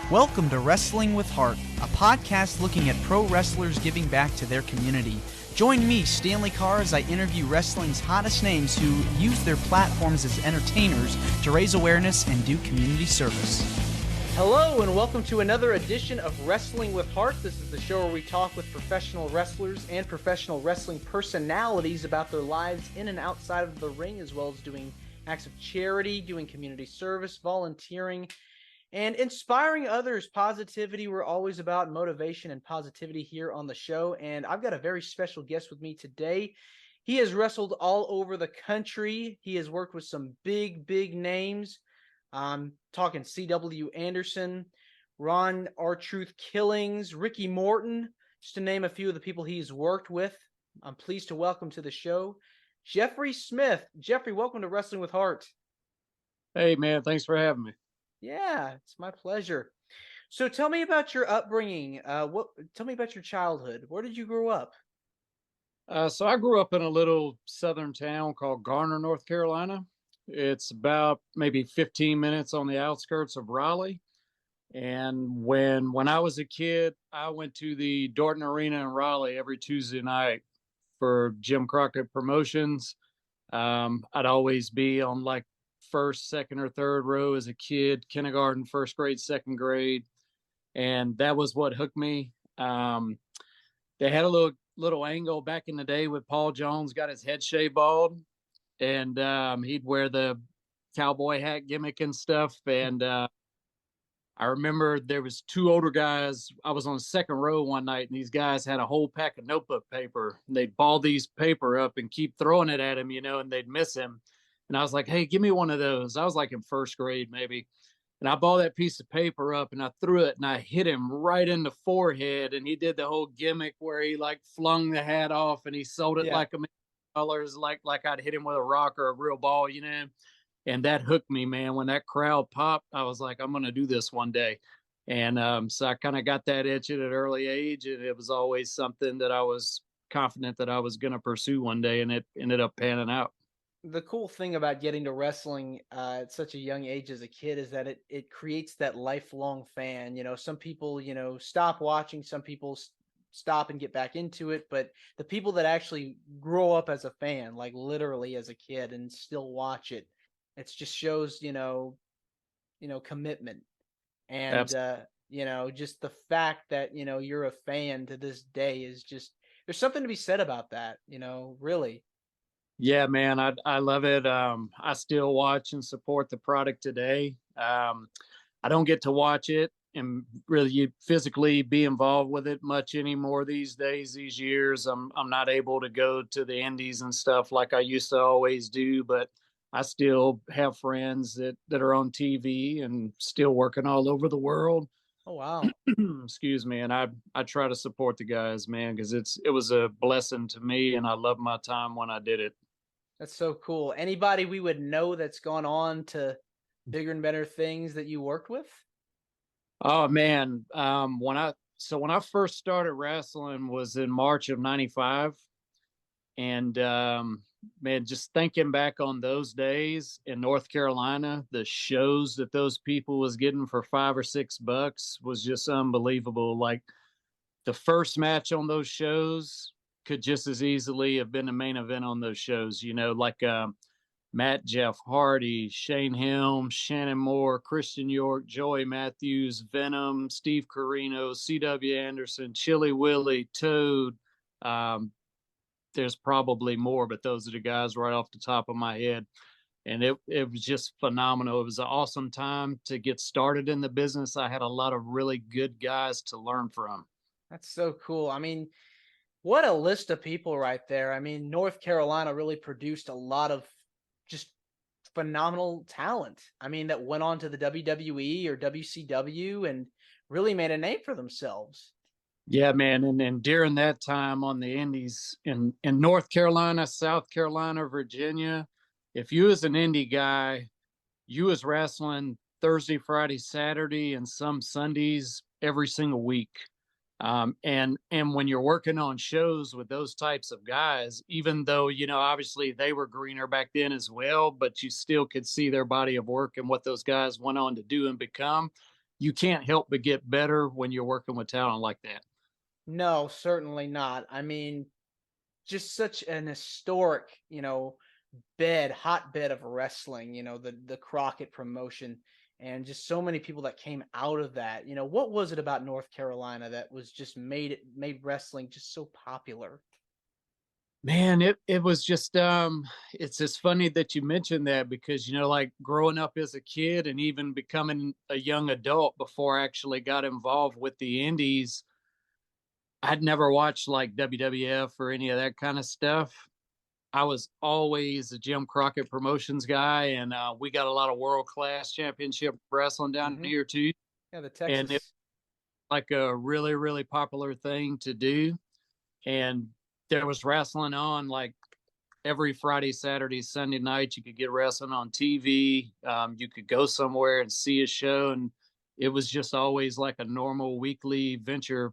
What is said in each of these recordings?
Welcome to Wrestling with Heart, a podcast looking at pro wrestlers giving back to their community. Join me, Stanley Carr, as I interview wrestling's hottest names who use their platforms as entertainers to raise awareness and do community service. Hello, and welcome to another edition of Wrestling with Heart. This is the show where we talk with professional wrestlers and professional wrestling personalities about their lives in and outside of the ring, as well as doing acts of charity, doing community service, volunteering, and inspiring others. Positivity. We're always about motivation and positivity here on the show. And I've got a very special guest with me today. He has wrestled all over the country. He has worked with some big names. Talking C.W. Anderson, Ron R-Truth Killings, Ricky Morton, just to name a few of the people he's worked with. I'm pleased to welcome to the show Jeffrey Smith. Jeffrey, welcome to Wrestling with Heart. Hey, man. Thanks for having me. Yeah, it's my pleasure. So tell me about your upbringing. Tell me about your childhood. Where did you grow up? So I grew up in a little southern town called Garner, North Carolina. It's about maybe 15 minutes on the outskirts of Raleigh. And when I was a kid, I went to the Dorton Arena in Raleigh every Tuesday night for Jim Crockett Promotions. I'd always be on like first, second, or third row as a kid, kindergarten, first grade, second grade. And that was what hooked me. They had a little angle back in the day with Paul Jones got his head shaved bald, and he'd wear the cowboy hat gimmick and stuff. And I remember there was two older guys. I was on the second row one night, and these guys had a whole pack of notebook paper. They'd ball these paper up and keep throwing it at him, and they'd miss him. And I was like, hey, give me one of those. I was like in first grade maybe. And I balled that piece of paper up and I threw it and I hit him right in the forehead. And he did the whole gimmick where he like flung the hat off and he sold it like $1,000,000, like I'd hit him with a rock or a real ball, And that hooked me, man. When that crowd popped, I was like, I'm going to do this one day. And so I kind of got that itch at an early age. And it was always something that I was confident that I was going to pursue one day. And it ended up panning out. The cool thing about getting to wrestling at such a young age as a kid is that it creates that lifelong fan. Some people, stop watching, some people stop and get back into it, but the people that actually grow up as a fan, like literally as a kid and still watch it, it just shows, commitment. And, just the fact that, you're a fan to this day is just, there's something to be said about that, really. Yeah, man, I love it. I still watch and support the product today. I don't get to watch it and really physically be involved with it much anymore these days, these years. I'm not able to go to the indies and stuff like I used to always do, but I still have friends that are on TV and still working all over the world. Oh, wow. Excuse me. And I try to support the guys, man, because it was a blessing to me and I loved my time when I did it. That's so cool. Anybody we would know that's gone on to bigger and better things that you worked with? Oh man. When I first started wrestling was in March of '95. And man, just thinking back on those days in North Carolina, the shows that those people was getting for $5 or $6 was just unbelievable. Like the first match on those shows could just as easily have been the main event on those shows, like Matt Jeff Hardy, Shane Helm, Shannon Moore, Christian York, Joey Matthews, Venom, Steve Corino, C.W. Anderson, Chili Willie, Toad. There's probably more, but those are the guys right off the top of my head. And it was just phenomenal. It was an awesome time to get started in the business. I had a lot of really good guys to learn from. That's so cool. I mean, what a list of people right there. I mean, North Carolina really produced a lot of just phenomenal talent. I mean, that went on to the WWE or WCW and really made a name for themselves. Yeah, man. And during that time on the indies in North Carolina, South Carolina, Virginia, if you was an indie guy, you was wrestling Thursday, Friday, Saturday, and some Sundays every single week. And when you're working on shows with those types of guys, even though, obviously they were greener back then as well, but you still could see their body of work and what those guys went on to do and become. you can't help but get better when you're working with talent like that. No, certainly not. I mean, just such an historic, hotbed of wrestling, the Crockett promotion, and just so many people that came out of that. What was it about North Carolina that was just made wrestling just so popular? Man, it was just it's just funny that you mentioned that because like growing up as a kid and even becoming a young adult before I actually got involved with the indies, I'd never watched like WWF or any of that kind of stuff. I was always a Jim Crockett Promotions guy, and we got a lot of world class championship wrestling down Hmm. here too. Yeah, the And it's Texas. like a really, really popular thing to do. And there was wrestling on like every Friday, Saturday, Sunday night. You could get wrestling on TV. You could go somewhere and see a show, and it was just always like a normal weekly venture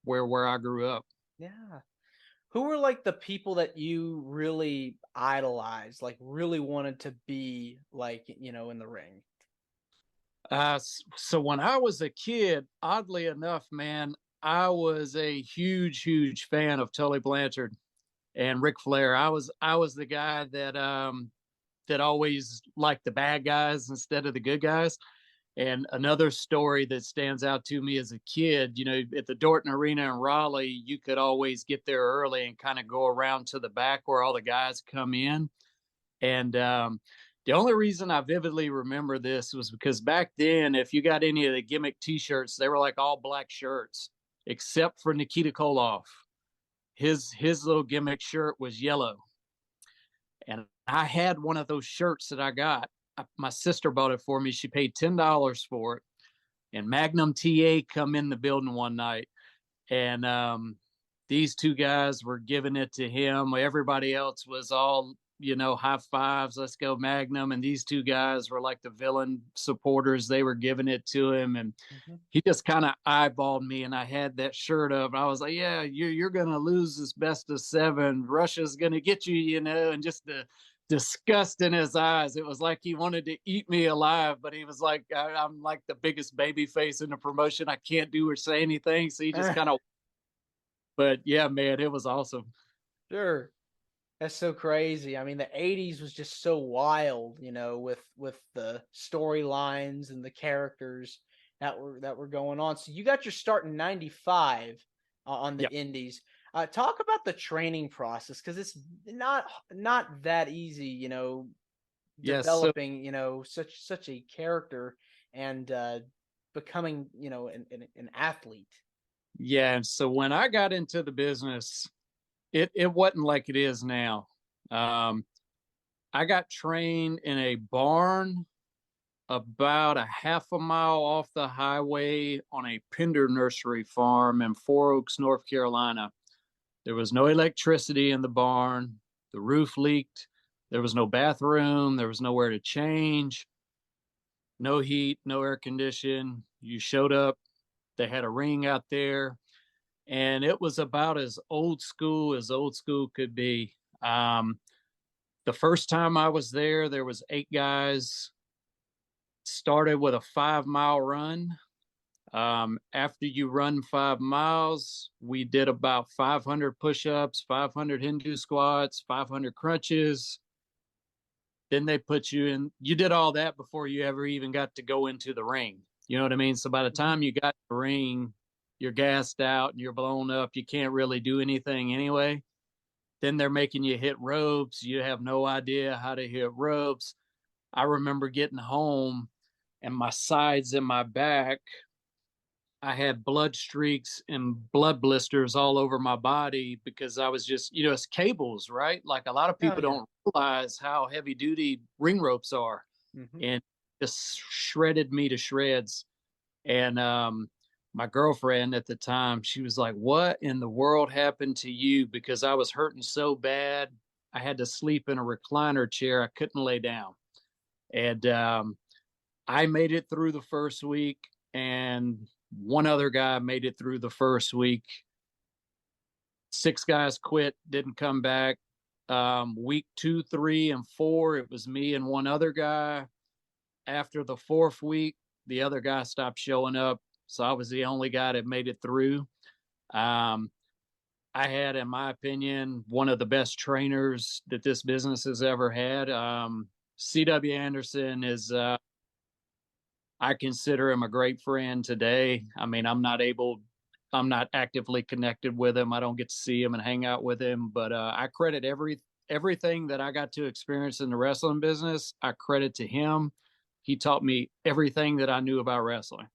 where I grew up. Yeah. Who were like the people that you really idolized, like really wanted to be like, in the ring? So when I was a kid, oddly enough, man, I was a huge, huge fan of Tully Blanchard and Ric Flair. I was the guy that always liked the bad guys instead of the good guys. And another story that stands out to me as a kid, at the Dorton Arena in Raleigh, you could always get there early and kind of go around to the back where all the guys come in. And the only reason I vividly remember this was because back then, if you got any of the gimmick T-shirts, they were like all black shirts, except for Nikita Koloff. His little gimmick shirt was yellow, and I had one of those shirts that I got. My sister bought it for me. She paid $10 for it, and Magnum TA come in the building one night, and these two guys were giving it to him. Everybody else was all high fives, let's go Magnum, and these two guys were like the villain supporters. They were giving it to him, and Hmm. he just kind of eyeballed me, and I had that shirt up. I was like, yeah, you're gonna lose this best of seven. Russia's gonna get you, and just the disgust in his eyes. It was like he wanted to eat me alive, but he was like, I'm like the biggest baby face in the promotion. I can't do or say anything. So he just kind of, but yeah, man, it was awesome. Sure. That's so crazy. I mean, the '80s was just so wild, with the storylines and the characters that were going on. So you got your start in '95 on the Yeah. Indies. Talk about the training process because it's not that easy, Yes. So developing, such a character and becoming, an athlete. yeah. And so when I got into the business, it wasn't like it is now. Um, I got trained in a barn about a half a mile off the highway on a Pender nursery farm in Four Oaks, North Carolina. There was no electricity in the barn. The roof leaked. There was no bathroom. There was nowhere to change. No heat, no air condition. You showed up. They had a ring out there, and it was about as old school could be. The first time I was there was 8 guys. Started with a 5 mile run. After you run 5 miles, we did about 500 push-ups, 500 Hindu squats, 500 crunches. Then they put you in. You did all that before you ever even got to go into the ring. You know what I mean? So by the Mhm. time you got the ring, you're gassed out and you're blown up. You can't really do anything anyway. Then they're making you hit ropes. You have no idea how to hit ropes. I remember getting home and my sides and my back, I had blood streaks and blood blisters all over my body because I was just, it's cables, right? Like a lot of Oh people yeah. don't realize how heavy duty ring ropes are, Hmm. and just shredded me to shreds. And my girlfriend at the time, she was like, "What in the world happened to you?" Because I was hurting so bad. I had to sleep in a recliner chair. I couldn't lay down. And I made it through the first week, and one other guy made it through the first week. 6 guys quit, didn't come back. Week 2, 3, and 4, it was me and one other guy. After the fourth week, the other guy stopped showing up. So I was the only guy that made it through. Um, I had, in my opinion, one of the best trainers that this business has ever had. C.W. Anderson is, I consider him a great friend today. I mean, I'm not actively connected with him. I don't get to see him and hang out with him, but I credit everything that I got to experience in the wrestling business. I credit to him. He taught me everything that I knew about wrestling,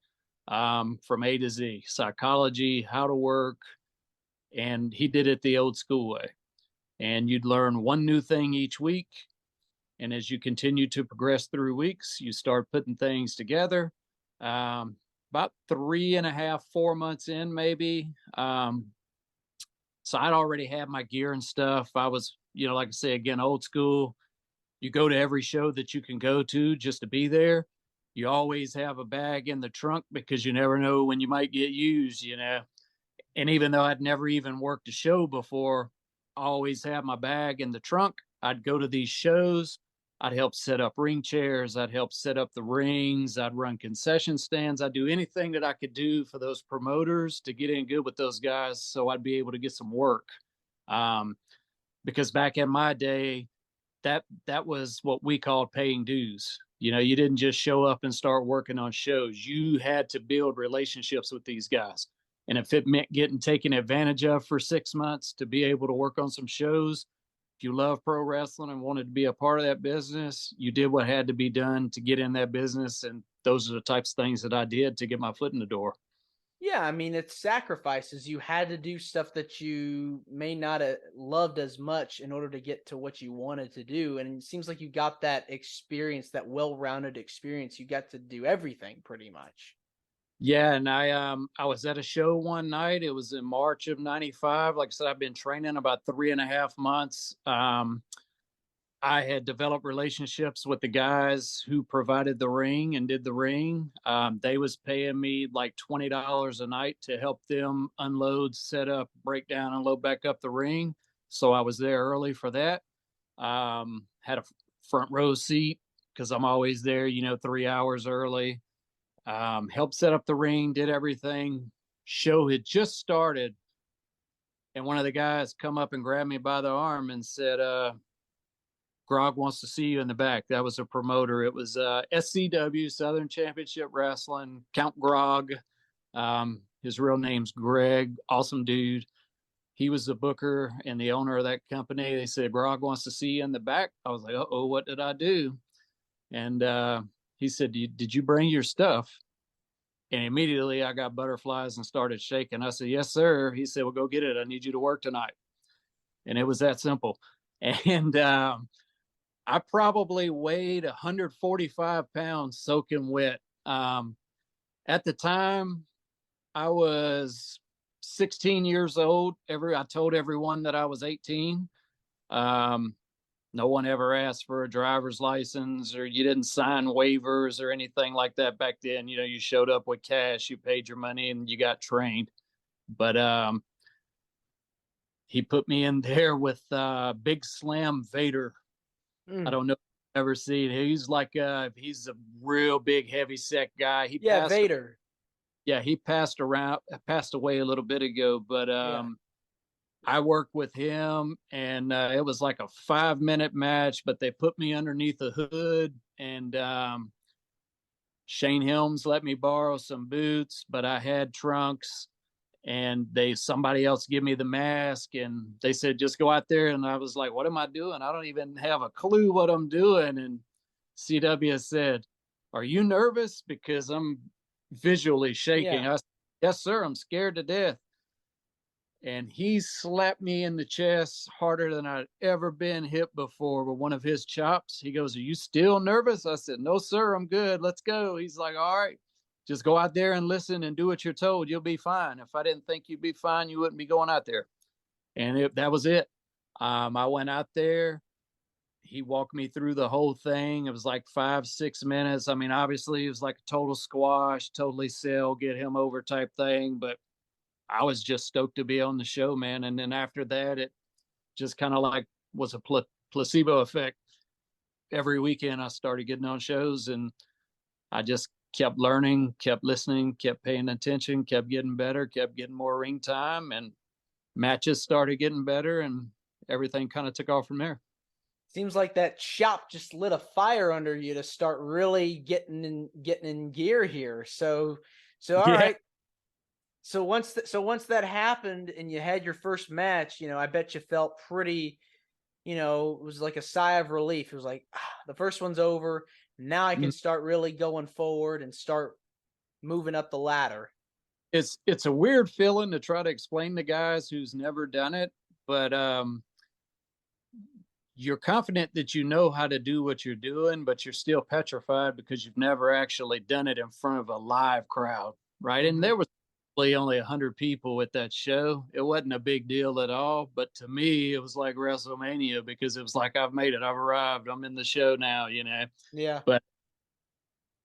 from A to Z, psychology, how to work, and he did it the old school way. And you'd learn one new thing each week. And as you continue to progress through weeks, you start putting things together. About 3.5, 4 months in, maybe. So I'd already had my gear and stuff. I was, like I say, again, old school. You go to every show that you can go to just to be there. You always have a bag in the trunk because you never know when you might get used. And even though I'd never even worked a show before, I always have my bag in the trunk. I'd go to these shows. I'd help set up ring chairs. I'd help set up the rings. I'd run concession stands. I'd do anything that I could do for those promoters to get in good with those guys so I'd be able to get some work. Because back in my day, that was what we called paying dues. You didn't just show up and start working on shows. You had to build relationships with these guys. And if it meant getting taken advantage of for 6 months to be able to work on some shows, if you love pro wrestling and wanted to be a part of that business, you did what had to be done to get in that business. And those are the types of things that I did to get my foot in the door. Yeah, I mean, it's sacrifices. You had to do stuff that you may not have loved as much in order to get to what you wanted to do. And it seems like you got that experience, that well-rounded experience. You got to do everything pretty much. Yeah, and I was at a show one night. It was in March of '95. Like I said, I've been training about 3.5 months. I had developed relationships with the guys who provided the ring and did the ring. They was paying me like $20 a night to help them unload, set up, break down, and load back up the ring. So I was there early for that. Had a front row seat because I'm always there, 3 hours early. Helped set up the ring, did everything. Show had just started, and one of the guys come up and grabbed me by the arm and said, Grog wants to see you in the back. That was a promoter. It was SCW, Southern Championship Wrestling, Count Grog. His real name's Greg. Awesome dude. He was the booker and the owner of that company. They said, Grog wants to see you in the back. I was like, uh-oh, what did I do? And he said, did you bring your stuff? And immediately I got butterflies and started shaking. I said, yes, sir. He said, well, go get it. I need you to work tonight. And it was that simple. And I probably weighed 145 pounds soaking wet. At the time, I was 16 years old. I told everyone that I was 18. No one ever asked for a driver's license, or you didn't sign waivers or anything like that back then. You showed up with cash, you paid your money, and you got trained. But he put me in there with Big Slam Vader. I don't know if you've ever seen. He's like he's a real big, heavy set guy. Vader. He passed away a little bit ago, but I worked with him, and it was like a 5-minute match, but they put me underneath the hood, and Shane Helms let me borrow some boots, but I had trunks, and somebody else give me the mask, and they said, just go out there. And I was like, what am I doing? I don't even have a clue what I'm doing. And CW said, are you nervous? Because I'm visually shaking. I said, yes, sir. I'm scared to death. And he slapped me in the chest harder than I'd ever been hit before with one of his chops. He goes, are you still nervous? I said, no, sir, I'm good. Let's go. He's like, all right, just go out there and listen and do what you're told. You'll be fine. If I didn't think you'd be fine, you wouldn't be going out there. And that was it. I went out there. He walked me through the whole thing. It was like 5-6 minutes. I mean, obviously it was like a total squash, totally sell, get him over type thing. But I was just stoked to be on the show, man. And then after that, it just kind of like was a placebo effect. Every weekend I started getting on shows, and I just kept learning, kept listening, kept paying attention, kept getting better, kept getting more ring time, and matches started getting better, and everything kind of took off from there. Seems like that shop just lit a fire under you to start really getting in gear here. So all Yeah. right. So once that happened and you had your first match, I bet you felt pretty, it was like a sigh of relief. It was like, the first one's over. Now I can start really going forward and start moving up the ladder. It's a weird feeling to try to explain to guys who's never done it, but you're confident that you know how to do what you're doing, but you're still petrified because you've never actually done it in front of a live crowd, right? And there was probably only 100 people at that show. It wasn't a big deal at all, but to me, it was like WrestleMania because it was like, I've made it, I've arrived, I'm in the show now, Yeah. But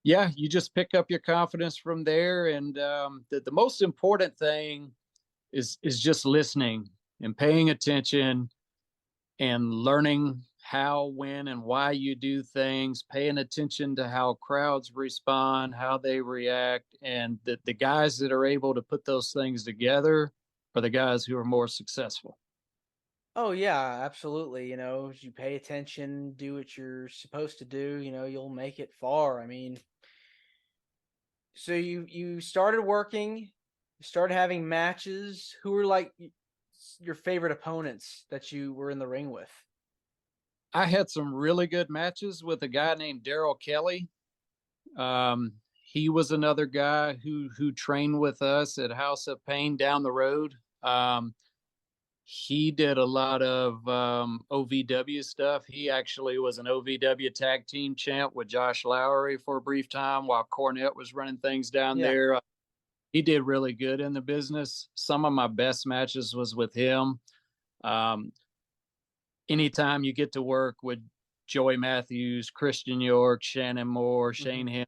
yeah, you just pick up your confidence from there, and the most important thing is just listening and paying attention and learning how, when, and why you do things, paying attention to how crowds respond, how they react, and the guys that are able to put those things together are the guys who are more successful. Oh yeah, absolutely. As you pay attention, do what you're supposed to do, you'll make it far. I mean, so you started working, you started having matches. Who were like your favorite opponents that you were in the ring with? I had some really good matches with a guy named Daryl Kelly. He was another guy who trained with us at House of Pain down the road. He did a lot of OVW stuff. He actually was an OVW tag team champ with Josh Lowry for a brief time while Cornette was running things down Yeah. there. He did really good in the business. Some of my best matches was with him. Um, Anytime you get to work with Joey Matthews, Christian York, Shannon Moore, Shane Ham,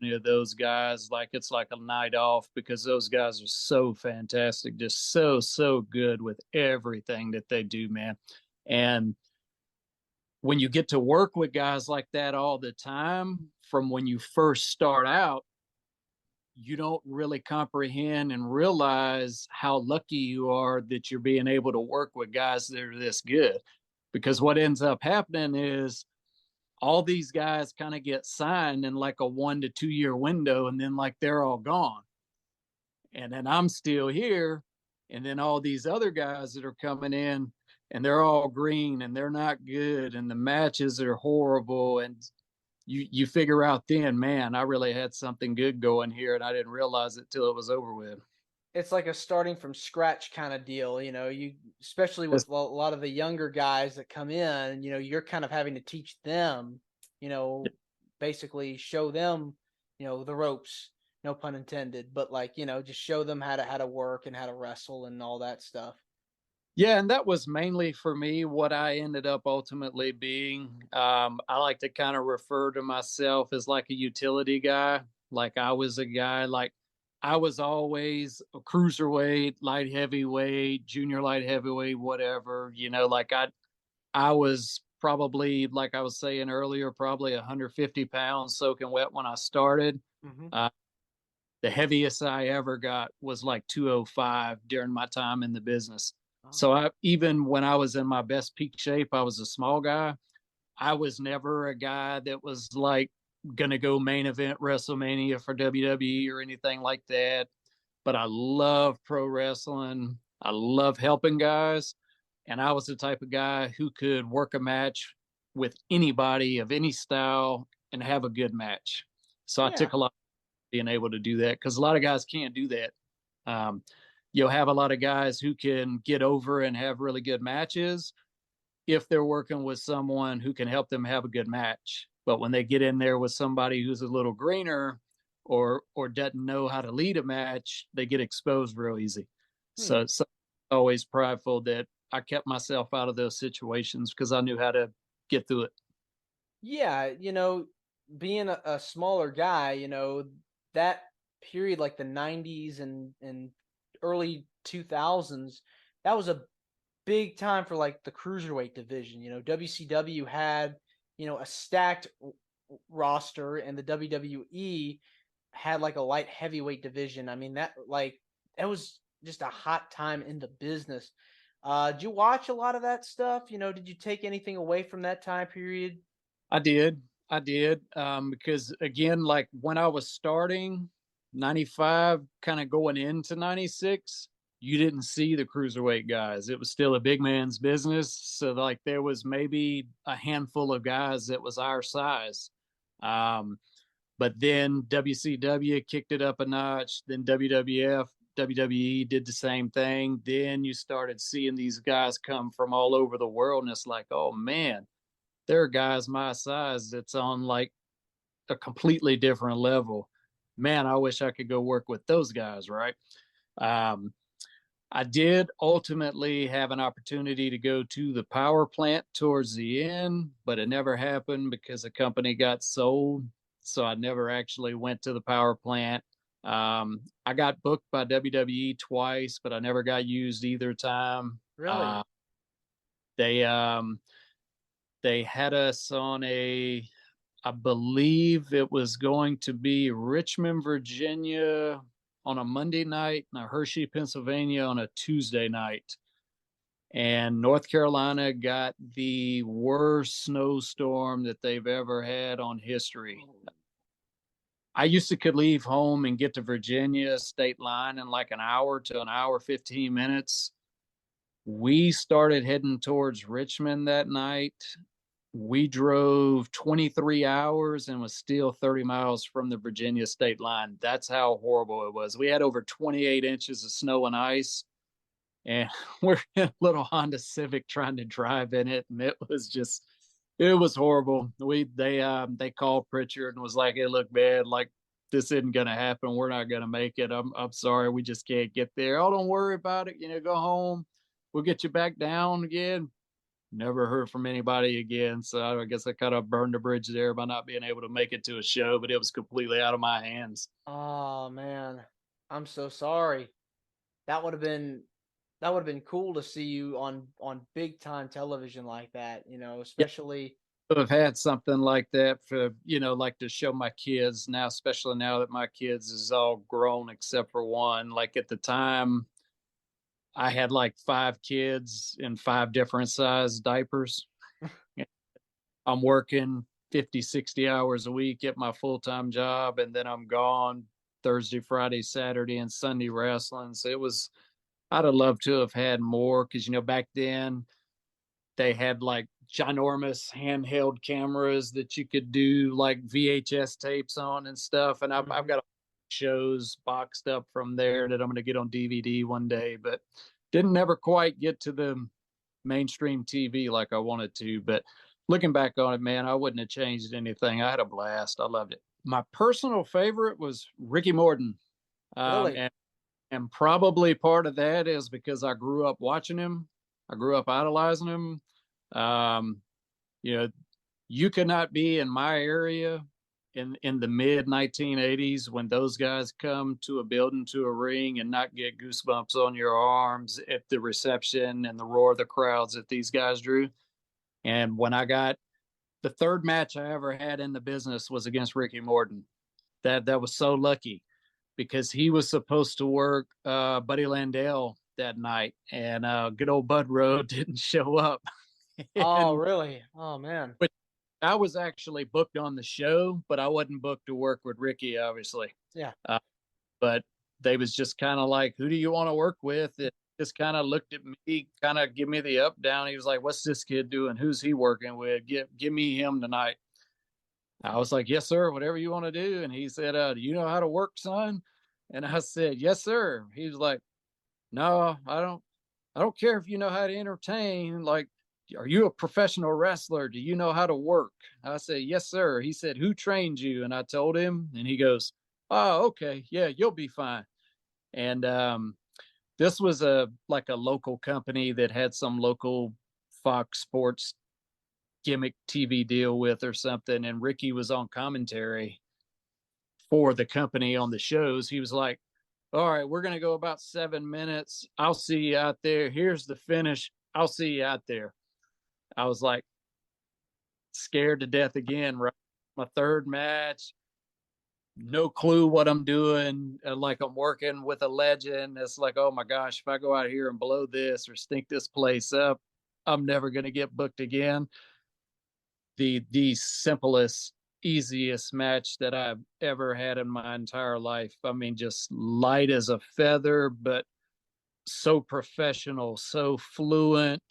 any of those guys, like it's like a night off because those guys are so fantastic, just so good with everything that they do, man. And when you get to work with guys like that all the time, from when you first start out, you don't really comprehend and realize how lucky you are that you're being able to work with guys that are this good. Because what ends up happening is all these guys kind of get signed in like a 1 to 2 year window, and then like they're all gone. And then I'm still here. And then all these other guys that are coming in and they're all green and they're not good and the matches are horrible. And you figure out then, man, I really had something good going here and I didn't realize it till it was over with. It's like a starting from scratch kind of deal, you especially with a lot of the younger guys that come in, you're kind of having to teach them, you know, basically show them, the ropes, no pun intended, but like, just show them how to work and how to wrestle and all that stuff. Yeah, and that was mainly for me what I ended up ultimately being. I like to kind of refer to myself as like a utility guy. Like I was a guy, like I was always a cruiserweight, light heavyweight, junior light heavyweight, whatever. Like I was probably, like I was saying earlier, probably 150 pounds soaking wet when I started. Uh, the heaviest I ever got was like 205 during my time in the business. So even when I was in my best peak shape, I was a small guy. I was never a guy that was like gonna go main event WrestleMania for WWE or anything like that. But I love pro wrestling. I love helping guys. And I was the type of guy who could work a match with anybody of any style and have a good match. So I Yeah. took a lot being able to do that because a lot of guys can't do that. You'll have a lot of guys who can get over and have really good matches if they're working with someone who can help them have a good match. But when they get in there with somebody who's a little greener or doesn't know how to lead a match, they get exposed real easy. So it's always prideful that I kept myself out of those situations because I knew how to get through it. Yeah, being a smaller guy, that period like the 90s and early 2000s, that was a big time for like the cruiserweight division. WCW had, a stacked roster, and the WWE had like a light heavyweight division. I mean, that was just a hot time in the business. Did you watch a lot of that stuff? Did you take anything away from that time period? I did. I did. Because again, like when I was starting 95, kind of going into 96, you didn't see the cruiserweight guys. It was still a big man's business. So like there was maybe a handful of guys that was our size. Um, but then WCW kicked it up a notch. Then WWF, WWE did the same thing. Then you started seeing these guys come from all over the world. And it's like, oh man, there are guys my size that's on like a completely different level. Man, I wish I could go work with those guys, right? Um, I did ultimately have an opportunity to go to the power plant towards the end, but it never happened because the company got sold. So I never actually went to the power plant. I got booked by WWE twice, but I never got used either time. Really? They they had us on I believe it was going to be Richmond, Virginia on a Monday night and Hershey, Pennsylvania on a Tuesday night. And North Carolina got the worst snowstorm that they've ever had on history. I used to could leave home and get to Virginia state line in like an hour to an hour, 15 minutes. We started heading towards Richmond that night. We drove 23 hours and was still 30 miles from the Virginia state line. That's how horrible it was. We had over 28 inches of snow and ice, and we're in a little Honda Civic trying to drive in it, and it was horrible. They called Pritchard and was like, "Hey, look, man, like this isn't gonna happen. We're not gonna make it. I'm sorry, we just can't get there. Oh, don't worry about it. Go home. We'll get you back down again." Never heard from anybody again. So I guess I kind of burned the bridge there by not being able to make it to a show, but it was completely out of my hands. Oh man, I'm so sorry. That would have been that would have been cool to see you on big time television like that. Yeah, Especially. I have had something like that for, like to show my kids now, especially now that my kids is all grown except for one. Like at the time, I had like 5 kids in 5 different size diapers. I'm working 50, 60 hours a week at my full-time job, and then I'm gone Thursday, Friday, Saturday, and Sunday wrestling. So I'd have loved to have had more because, back then they had like ginormous handheld cameras that you could do like VHS tapes on and stuff. And I've got shows boxed up from there that I'm going to get on DVD one day, but didn't never quite get to the mainstream TV like I wanted to. But looking back on it, man, I wouldn't have changed anything. I had a blast. I loved it. My personal favorite was Ricky Morton. Um, Really? and, and probably part of that is because I grew up watching him. I grew up idolizing him. Um, you know, you could not be in my area in the mid 1980s when those guys come to a building, to a ring, and not get goosebumps on your arms at the reception and the roar of the crowds that these guys drew. And when I got the third match I ever had in the business was against Ricky Morton. That was so lucky because he was supposed to work Buddy Landell that night, and good old Bud Rowe didn't show up. Oh, And really? Oh man. but I was actually booked on the show, but I wasn't booked to work with Ricky, obviously. Yeah. But they was just kind of like, "Who do you want to work with?" It just kind of looked at me, kind of give me the up down. He was like, "What's this kid doing? Who's he working with? Give me him tonight." I was like, "Yes, sir. Whatever you want to do." And he said, "Do you know how to work, son?" And I said, "Yes, sir." He was like, "No, I don't. I don't care if you know how to entertain. Like, are you a professional wrestler? Do you know how to work?" I said, "Yes, sir." He said, "Who trained you?" And I told him, and he goes, "Oh, okay. Yeah, you'll be fine." And this was a local company that had some local Fox Sports gimmick TV deal with or something. And Ricky was on commentary for the company on the shows. He was like, "All right, we're going to go about 7 minutes. I'll see you out there. Here's the finish. I'll see you out there." I was like scared to death again, right? My third match. no clue what I'm doing. Like I'm working with a legend. It's like, oh my gosh, if I go out here and blow this or stink this place up, I'm never going to get booked again. The simplest, easiest match that I've ever had in my entire life. I mean, just light as a feather, but so professional, so fluent.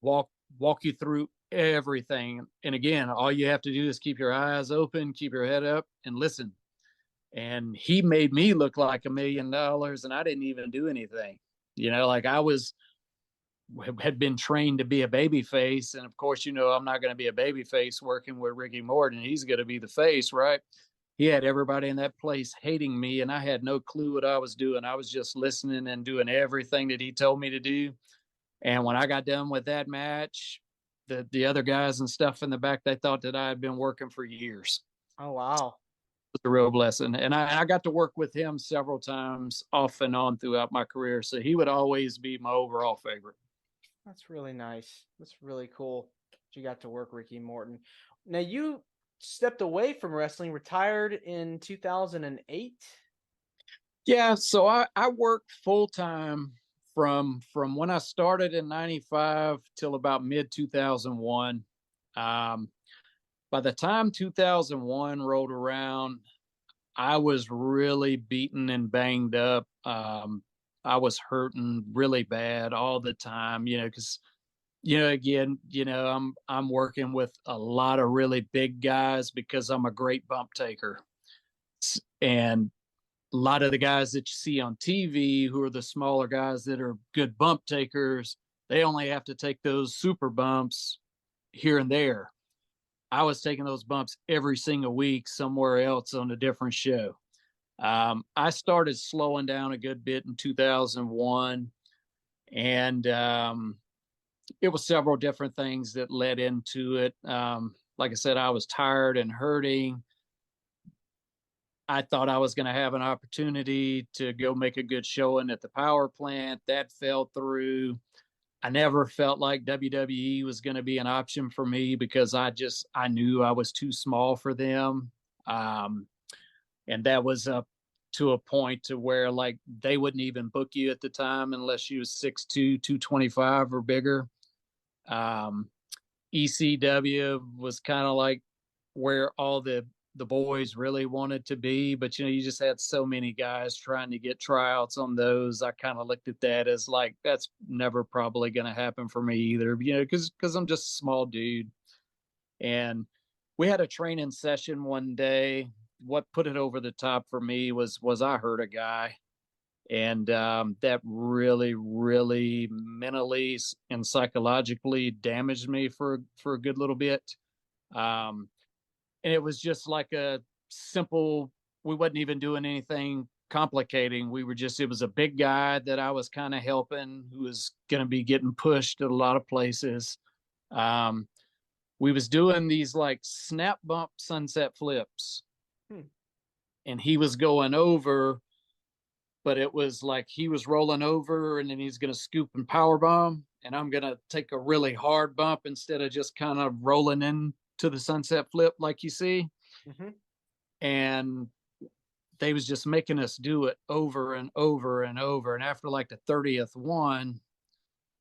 Walk walk you through everything. And again, all you have to do is keep your eyes open, keep your head up, and listen. And he made me look like $1 million, and I didn't even do anything. Like I was had been trained to be a baby face, and of course, I'm not going to be a baby face working with Ricky Morton. He's going to be the face, right? He had everybody in that place hating me, and I had no clue what I was doing. I was just listening and doing everything that he told me to do. And when I got done with that match, the other guys and stuff in the back, they thought that I had been working for years. Oh, wow. It was a real blessing. And I got to work with him several times off and on throughout my career. So he would always be my overall favorite. That's really nice. That's really cool. You got to work Ricky Morton. Now, you stepped away from wrestling, retired in 2008. Yeah, so I worked full time from when I started in '95 till about mid 2001. By the time 2001 rolled around, I was really beaten and banged up. I was hurting really bad all the time, because again, I'm working with a lot of really big guys because I'm a great bump taker, and a lot of the guys that you see on TV who are the smaller guys that are good bump takers, they only have to take those super bumps here and there. I was taking those bumps every single week somewhere else on a different show. I started slowing down a good bit in 2001, and it was several different things that led into it. Like I said, I was tired and hurting. I thought I was going to have an opportunity to go make a good showing at the power plant. That fell through. I never felt like WWE was going to be an option for me because I knew I was too small for them. And that was up to a point to where like they wouldn't even book you at the time unless you was 6'2", 225 or bigger. ECW was kind of like where all the boys really wanted to be, but you just had so many guys trying to get tryouts on those. I kind of looked at that as like that's never probably going to happen for me either, because I'm just a small dude. And we had a training session one day. What put it over the top for me was I hurt a guy, and that really, really mentally and psychologically damaged me for a good little bit. And it was just like a simple, we wasn't even doing anything complicating. It was a big guy that I was kind of helping who was going to be getting pushed at a lot of places. We was doing these like snap bump sunset flips, and he was going over, but it was like he was rolling over and then he's going to scoop and power bomb, and I'm going to take a really hard bump instead of just kind of rolling in to the sunset flip like you see. Mm-hmm. And they was just making us do it over and over and over. And after like the 30th one,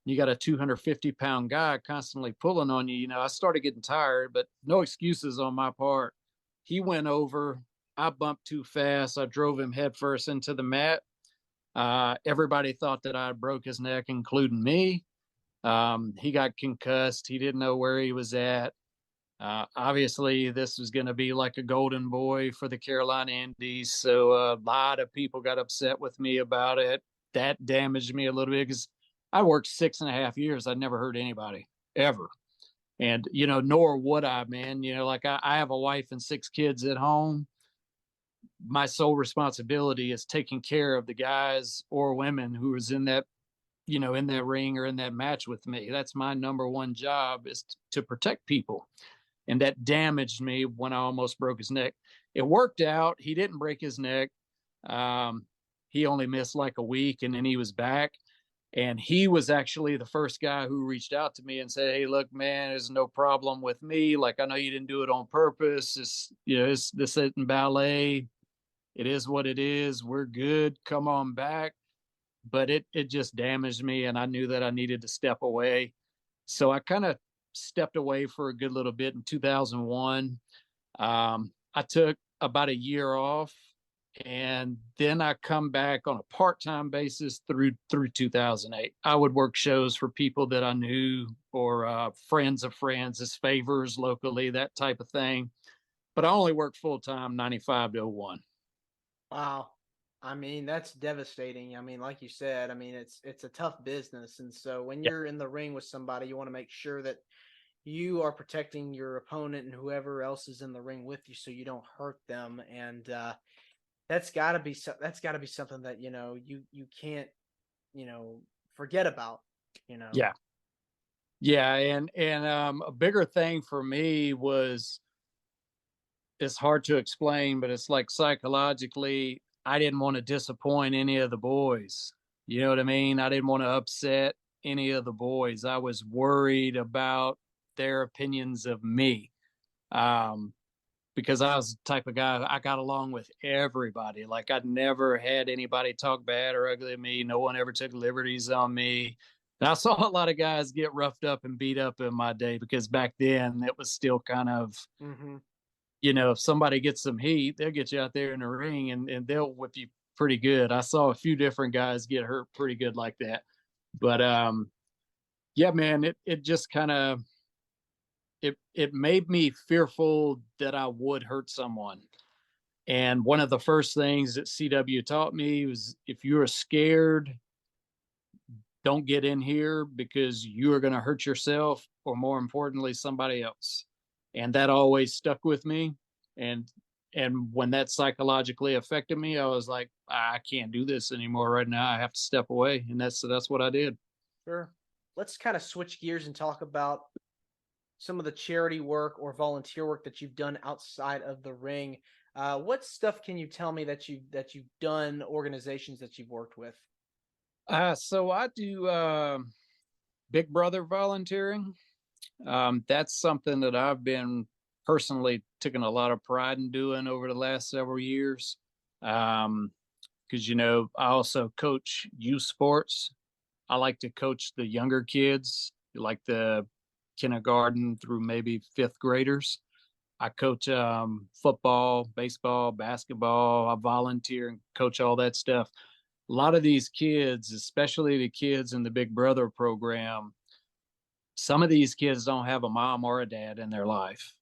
you got a 250-pound guy constantly pulling on you. I started getting tired, but no excuses on my part. He went over. I bumped too fast. I drove him headfirst into the mat. Everybody thought that I broke his neck, including me. He got concussed. He didn't know where he was at. Obviously, this was going to be like a golden boy for the Carolina Indies. So a lot of people got upset with me about it. That damaged me a little bit because I worked 6.5 years. I'd never hurt anybody ever. And, nor would I, man. Like I have a wife and 6 kids at home. My sole responsibility is taking care of the guys or women who was in that, in that ring or in that match with me. That's my number one job, is to protect people. And that damaged me when I almost broke his neck. It worked out. He didn't break his neck. He only missed like a week, and then he was back. And he was actually the first guy who reached out to me and said, "Hey, look, man, there's no problem with me. Like, I know you didn't do it on purpose. This isn't ballet. It is what it is. We're good. Come on back." But it just damaged me, and I knew that I needed to step away. So I kind of stepped away for a good little bit in 2001. I took about a year off, and then I come back on a part-time basis through 2008. I would work shows for people that I knew, or friends of friends as favors locally, that type of thing. But I only worked full-time 95 to 01. Wow. I mean, that's devastating. I mean, like you said, I mean, it's a tough business. And so when Yeah. you're in the ring with somebody, you want to make sure that you are protecting your opponent and whoever else is in the ring with you so you don't hurt them. And that's got to be something that, you can't, you know, forget about, you know. Yeah. Yeah, and a bigger thing for me was, it's hard to explain, but it's like psychologically, I didn't want to disappoint any of the boys. You know what I mean? I didn't want to upset any of the boys. I was worried about their opinions of me. Um, because I was the type of guy, I got along with everybody. Like, I'd never had anybody talk bad or ugly at me. No one ever took liberties on me. And I saw a lot of guys get roughed up and beat up in my day, because back then it was still kind of, Mm-hmm. if somebody gets some heat, they'll get you out there in the ring, and they'll whip you pretty good. I saw a few different guys get hurt pretty good like that. But yeah, man, it just kind of, it made me fearful that I would hurt someone. And one of the first things that CW taught me was, if you're scared, don't get in here, because you are going to hurt yourself, or more importantly, somebody else. And that always stuck with me. And when that psychologically affected me, I was like, I can't do this anymore right now. I have to step away. And that's what I did. Sure. Let's kind of switch gears and talk about some of the charity work or volunteer work that you've done outside of the ring. What stuff can you tell me that you've done, organizations that you've worked with? So I do Big Brother volunteering. That's something that I've been personally taking a lot of pride in doing over the last several years. Because I also coach youth sports. I like to coach the younger kids, like the kindergarten through maybe fifth graders. I coach football, baseball, basketball. I volunteer and coach all that stuff. A lot of these kids, especially the kids in the Big Brother program, some of these kids don't have a mom or a dad in their life.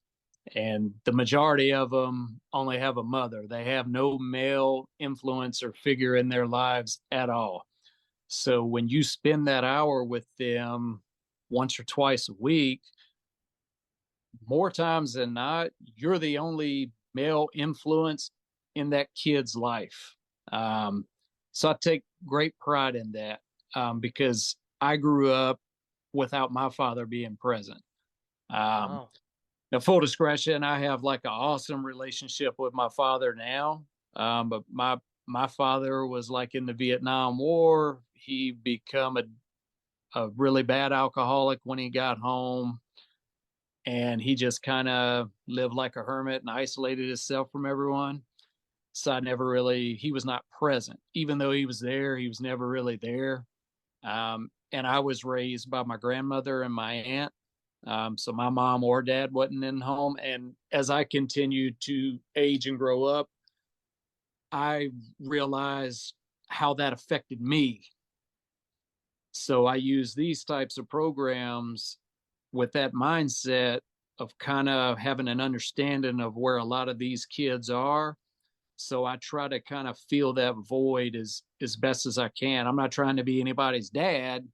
And the majority of them only have a mother. They have no male influence or figure in their lives at all. So when you spend that hour with them once or twice a week, more times than not, you're the only male influence in that kid's life. Um, so I take great pride in that, because I grew up without my father being present. Um, Wow. Now, full discretion, I have like an awesome relationship with my father now. But my father was like in the Vietnam War. He become a really bad alcoholic when he got home, and he just kind of lived like a hermit and isolated himself from everyone. So he was not present. Even though he was there, he was never really there. And I was raised by my grandmother and my aunt. So my mom or dad wasn't in home. And as I continued to age and grow up, I realized how that affected me. So I use these types of programs with that mindset of kind of having an understanding of where a lot of these kids are. So I try to kind of fill that void as best as I can. I'm not trying to be anybody's dad,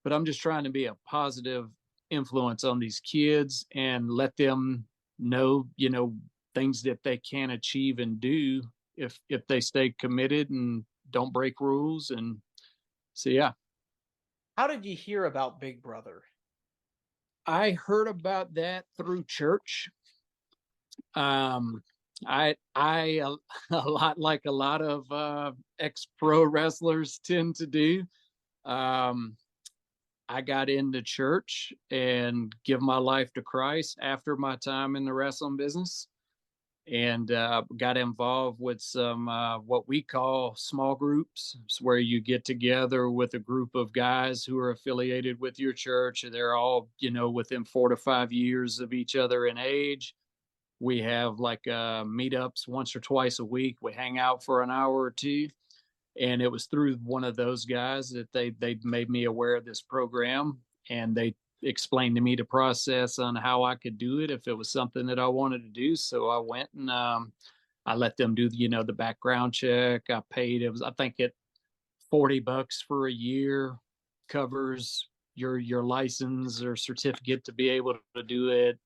but I'm just trying to be a positive influence on these kids and let them know, things that they can achieve and do if they stay committed and don't break rules. And so, yeah, How did you hear about Big Brother? I heard about that through church. Um, I a lot like a lot of ex pro wrestlers tend to do. Um, I got into church and give my life to Christ after my time in the wrestling business, and got involved with some what we call small groups. It's where you get together with a group of guys who are affiliated with your church. They're all, within 4 to 5 years of each other in age. We have like meetups once or twice a week. We hang out for an hour or two, and it was through one of those guys that they made me aware of this program, and they explained to me the process on how I could do it if it was something that I wanted to do. So I went and I let them do the background check. I paid, it was, I think, it $40 for a year covers your license or certificate to be able to do it.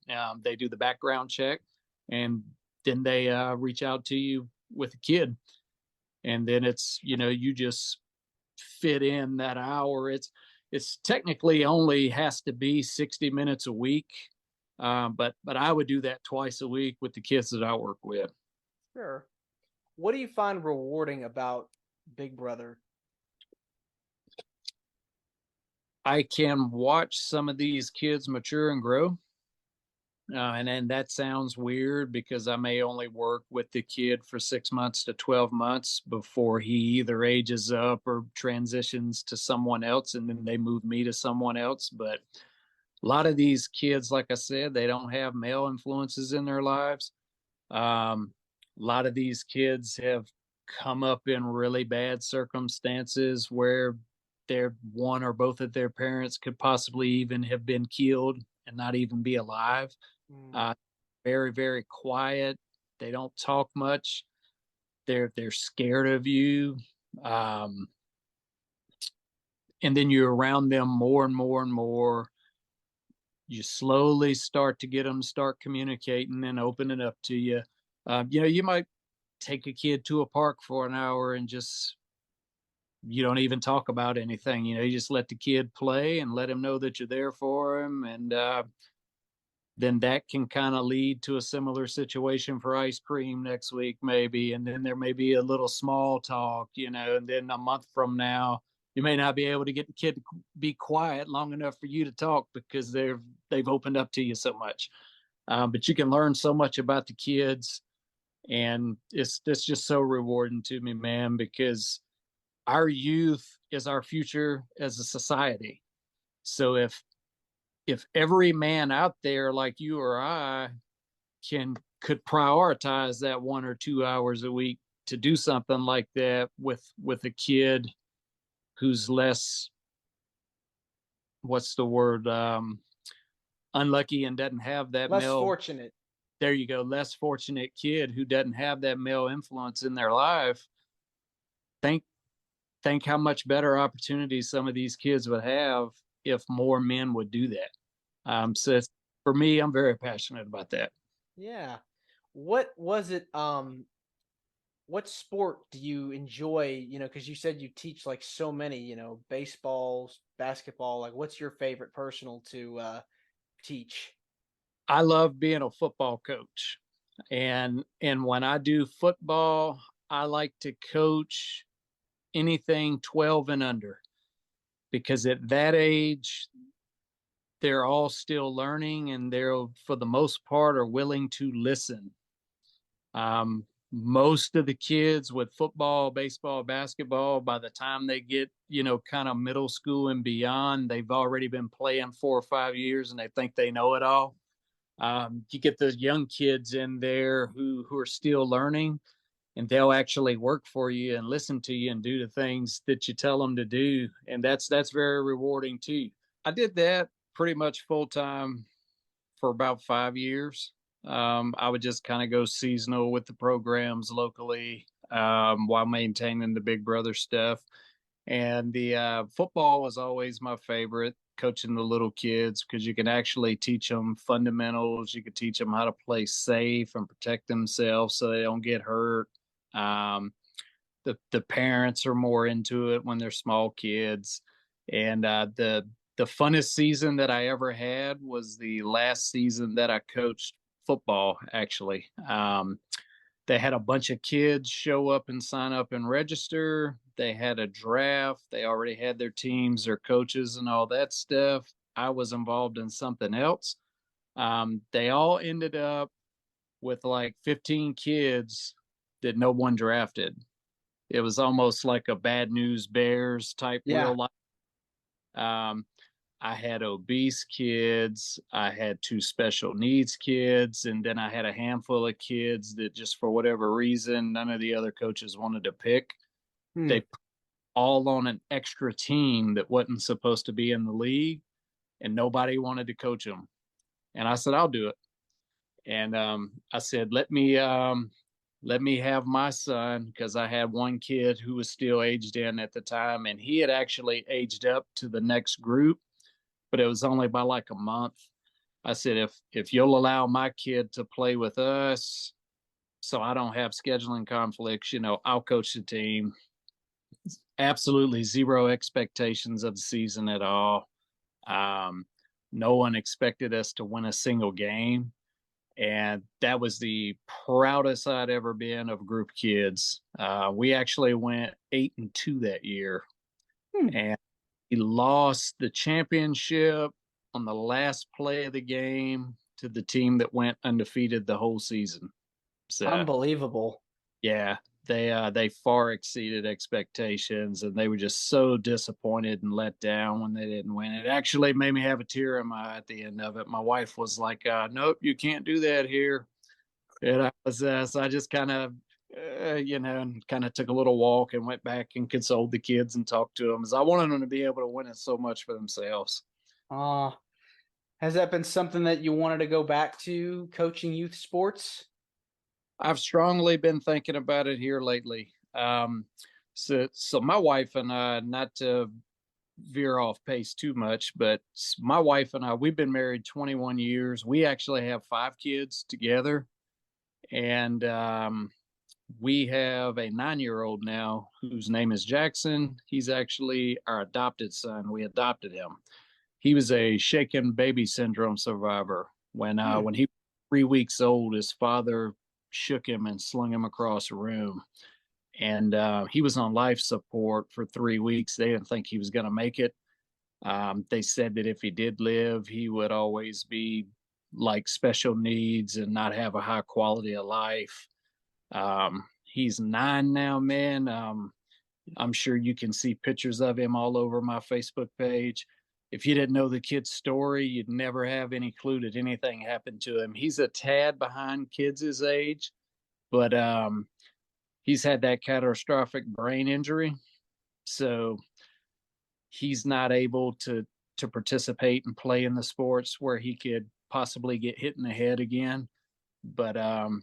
They do the background check, and then they reach out to you with a kid, and then it's, you just fit in that hour. It's technically only has to be 60 minutes a week, but I would do that twice a week with the kids that I work with. Sure. What do you find rewarding about Big Brother? I can watch some of these kids mature and grow. And then that sounds weird because I may only work with the kid for 6 months to 12 months before he either ages up or transitions to someone else, and then they move me to someone else. But a lot of these kids, like I said, they don't have male influences in their lives. A lot of these kids have come up in really bad circumstances where their one or both of their parents could possibly even have been killed and not even be alive. Mm. Uh, Very, very quiet. They don't talk much. They're scared of you. Um, and then you're around them more and more and more. You slowly start to get them to start communicating and opening up to you. You might take a kid to a park for an hour and just, you don't even talk about anything. You just let the kid play and let him know that you're there for him. And then that can kind of lead to a similar situation for ice cream next week, maybe. And then there may be a little small talk, and then a month from now, you may not be able to get the kid to be quiet long enough for you to talk because they've opened up to you so much. But you can learn so much about the kids, and it's just so rewarding to me, man, because our youth is our future as a society. So if every man out there like you or I could prioritize that 1 or 2 hours a week to do something like that with a kid who's less, what's the word, unlucky and doesn't have that Less male, fortunate. there you go, less fortunate kid who doesn't have that male influence in their life, think think how much better opportunities some of these kids would have if more men would do that. So for me, I'm very passionate about that. Yeah. What was it? What sport do you enjoy? Because you said you teach like so many. Baseball, basketball. Like, what's your favorite personal to teach? I love being a football coach. And when I do football, I like to coach anything 12 and under, because at that age they're all still learning, and they're, for the most part, are willing to listen. Most of the kids with football, baseball, basketball, by the time they get, kind of middle school and beyond, they've already been playing 4 or 5 years and they think they know it all. You get those young kids in there who are still learning, and they'll actually work for you and listen to you and do the things that you tell them to do. And that's very rewarding too. I did that pretty much full time for about 5 years. I would just kind of go seasonal with the programs locally, while maintaining the Big Brother stuff. And the football was always my favorite, coaching the little kids, because you can actually teach them fundamentals. You can teach them how to play safe and protect themselves so they don't get hurt. Um, the parents are more into it when they're small kids. And the funnest season that I ever had was the last season that I coached football, actually. They had a bunch of kids show up and sign up and register. They had a draft. They already had their teams, their coaches, and all that stuff. I was involved in something else. They all ended up with like 15 kids that no one drafted. It was almost like a Bad News Bears type Yeah. real life. Um, I had obese kids, I had two special needs kids, and then I had a handful of kids that just for whatever reason, none of the other coaches wanted to pick. Hmm. They put all on an extra team that wasn't supposed to be in the league, and nobody wanted to coach them. And I said, I'll do it. And I said, let me have my son, because I had one kid who was still aged in at the time, and he had actually aged up to the next group, but it was only by like a month. I said, if you'll allow my kid to play with us, so I don't have scheduling conflicts, I'll coach the team. Absolutely zero expectations of the season at all. Um, no one expected us to win a single game. And that was the proudest I'd ever been of a group of kids. We actually went 8-2 that year, Hmm. and we lost the championship on the last play of the game to the team that went undefeated the whole season. So Unbelievable. yeah, they far exceeded expectations, and they were just so disappointed and let down when they didn't win. It actually made me have a tear in my eye at the end of it. My wife was like, "Nope, you can't do that here." And I was so I just kind of and kind of took a little walk and went back and consoled the kids and talked to them, as I wanted them to be able to win it so much for themselves. Uh, has that been something that you wanted to go back to, coaching youth sports? I've strongly been thinking about it here lately. So my wife and I, not to veer off pace too much, but my wife and I, we've been married 21 years. We actually have 5 kids together, and we have a 9-year-old now whose name is Jackson. He's actually our adopted son. We adopted him. He was a shaken baby syndrome survivor. Hmm. When he was 3 weeks old, his father shook him and slung him across a room, and he was on life support for 3 weeks. They didn't think he was going to make it. They said that if he did live, he would always be like special needs and not have a high quality of life. He's 9 now, man. I'm sure you can see pictures of him all over my Facebook page. If you didn't know the kid's story, you'd never have any clue that anything happened to him. He's a tad behind kids his age, but he's had that catastrophic brain injury, so he's not able to participate and play in the sports where he could possibly get hit in the head again. But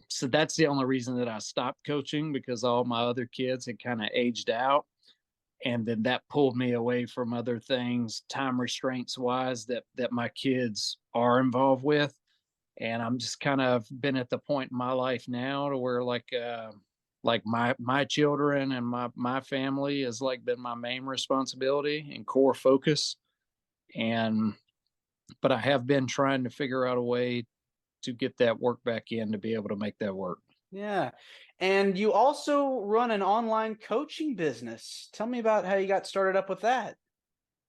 so that's the only reason that I stopped coaching, because all my other kids had kind of aged out, and then that pulled me away from other things, time restraints wise, that my kids are involved with. And I'm just kind of been at the point in my life now to where like my children and my family has like been my main responsibility and core focus. And but I have been trying to figure out a way to get that work back in to be able to make that work. Yeah. And you also run an online coaching business. Tell me about how you got started up with that.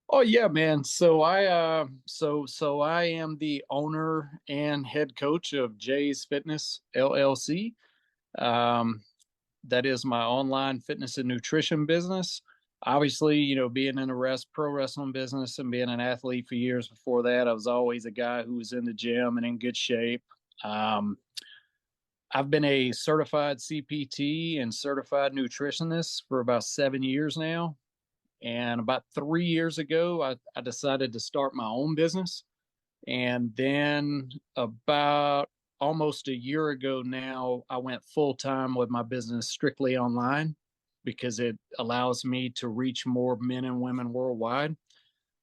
Oh yeah, man. So I am the owner and head coach of Jay's Fitness LLC. Um, that is my online fitness and nutrition business. Obviously, being in the pro wrestling business and being an athlete for years before that, I was always a guy who was in the gym and in good shape. Um, I've been a certified CPT and certified nutritionist for about 7 years now. And about 3 years ago, I decided to start my own business. And then about almost a year ago now, I went full time with my business strictly online, because it allows me to reach more men and women worldwide.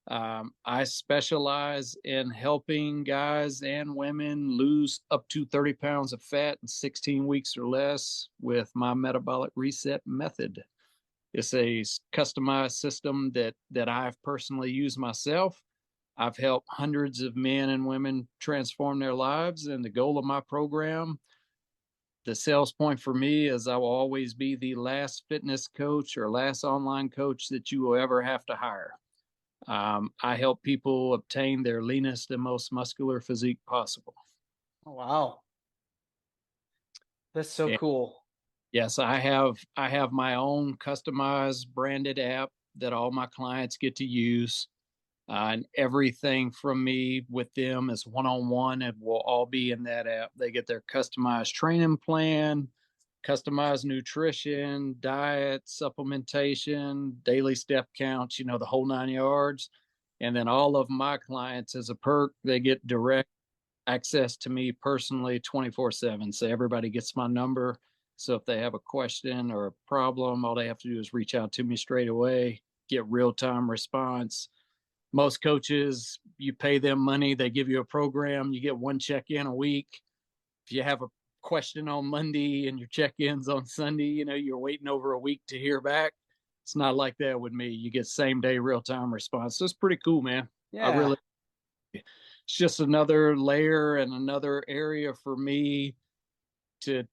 I specialize in helping guys and women lose up to 30 pounds of fat in 16 weeks or less with my metabolic reset method. It's a customized system that I've personally used myself. I've helped hundreds of men and women transform their lives, and the goal of my program the sales point for me is I will always be the last fitness coach or last online coach that you will ever have to hire. I help people obtain their leanest and most muscular physique possible. Oh, wow. That's so And cool. yes, I have my own customized branded app that all my clients get to use. And everything from me with them is one on one. It will all be in that app. They get their customized training plan, customized nutrition, diet, supplementation, daily step counts, the whole 9 yards. And then all of my clients, as a perk, they get direct access to me personally 24/7. So everybody gets my number. So if they have a question or a problem, all they have to do is reach out to me straight away, get real time response. Most coaches, you pay them money, they give you a program, you get one check in a week. If you have a question on Monday and your check ins on Sunday, you're waiting over a week to hear back. It's not like that with me. You get same day real time response. So it's pretty cool, man. Yeah. It's just another layer and another area for me to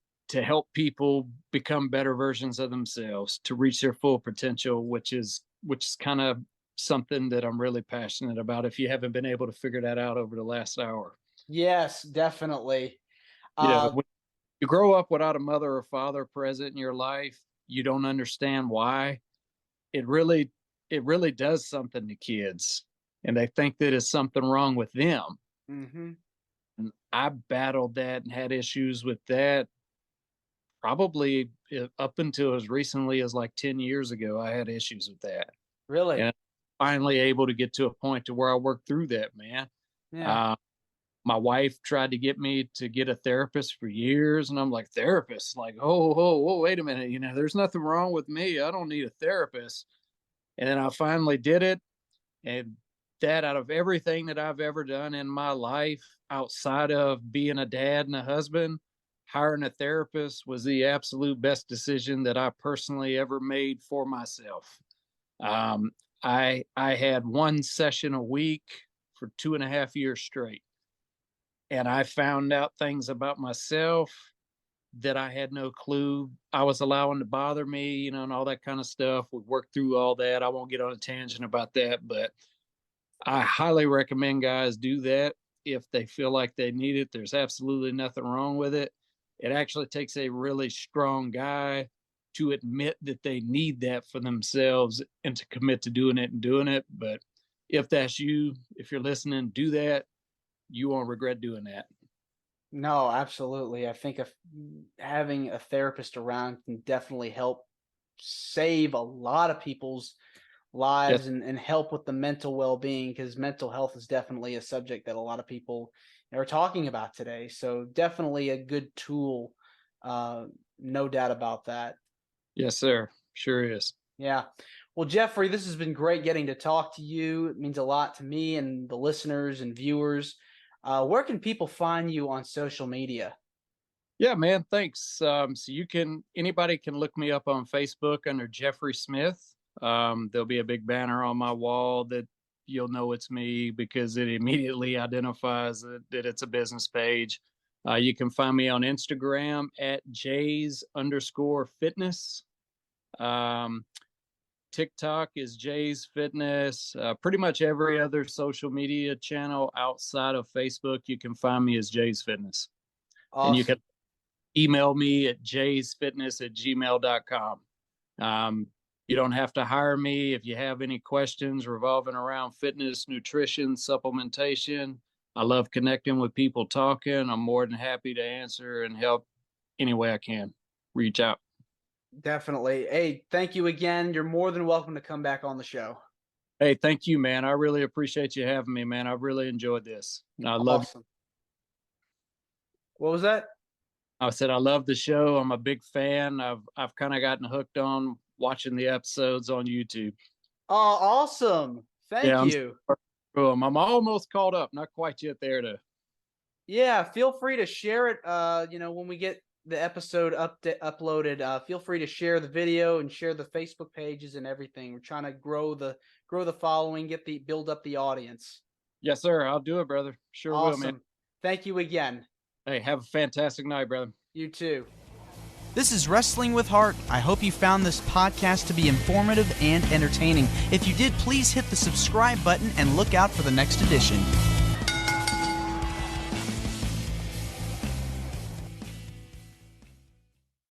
help people become better versions of themselves, to reach their full potential, which is kind of something that I'm really passionate about. If you haven't been able to figure that out over the last hour, Yes, definitely. when you grow up without a mother or father present in your life, you don't understand why. It really, it really does something to kids, and they think that it's something wrong with them. hmm And I battled that and had issues with that probably up until as recently as like 10 years ago. I had issues with that. Really? And finally able to get to a point to where I worked through that, man. Yeah. Uh, my wife tried to get me to get a therapist for years, and I'm like, therapist? Like, oh, wait a minute. There's nothing wrong with me. I don't need a therapist. And then I finally did it. And that, out of everything that I've ever done in my life, outside of being a dad and a husband, hiring a therapist was the absolute best decision that I personally ever made for myself. Um, I had one session a week for 2.5 years straight, and I found out things about myself that I had no clue I was allowing to bother me, and all that kind of stuff. We worked through all that. I won't get on a tangent about that, but I highly recommend guys do that if they feel like they need it. There's absolutely nothing wrong with it. It actually takes a really strong guy to admit that they need that for themselves and to commit to doing it and doing it. But if that's you, if you're listening, do that. You won't regret doing that. No, absolutely. I think having a therapist around can definitely help save a lot of people's Yes, lives and help with the mental well-being, because mental health is definitely a subject that a lot of people are talking about today. So definitely a good tool. Uh, no doubt about that. yes, sir. Sure is. Yeah. Well, Jeffrey, this has been great getting to talk to you. It means a lot to me and the listeners and viewers. Where can people find you on social media? Yeah, man. Thanks. So anybody can look me up on Facebook under Jeffrey Smith. There'll be a big banner on my wall that you'll know it's me because it immediately identifies that it's a business page. You can find me on Instagram at Jays_fitness. Um, TikTok is Jay's Fitness. Pretty much every other social media channel outside of Facebook, you can find me as Jay's Fitness. And you can Awesome. email me at jaysfitness@gmail.com. You don't have to hire me if you have any questions revolving around fitness, nutrition, supplementation. I love connecting with people, talking. I'm more than happy to answer and help any way I can. Reach out. Definitely. Hey, thank you again. You're more than welcome to come back on the show. Hey, thank you, man. I really appreciate you having me, man. I really enjoyed this. And I love you. Awesome. What was that? I said I love the show. I'm a big fan. I've kind of gotten hooked on watching the episodes on YouTube. Oh, awesome. Yeah, Thank you. I'm almost caught up. Not quite yet there to. Yeah, feel free to share it. When we get the episode uploaded, feel free to share the video and share the Facebook pages and everything. We're trying to grow the following, build up the audience. Yes, sir. I'll do it, brother. Sure will, man. Awesome. Thank you again. Hey, have a fantastic night, brother. You too. This is Wrestling with Heart. I hope you found this podcast to be informative and entertaining. If you did, please hit the subscribe button and look out for the next edition.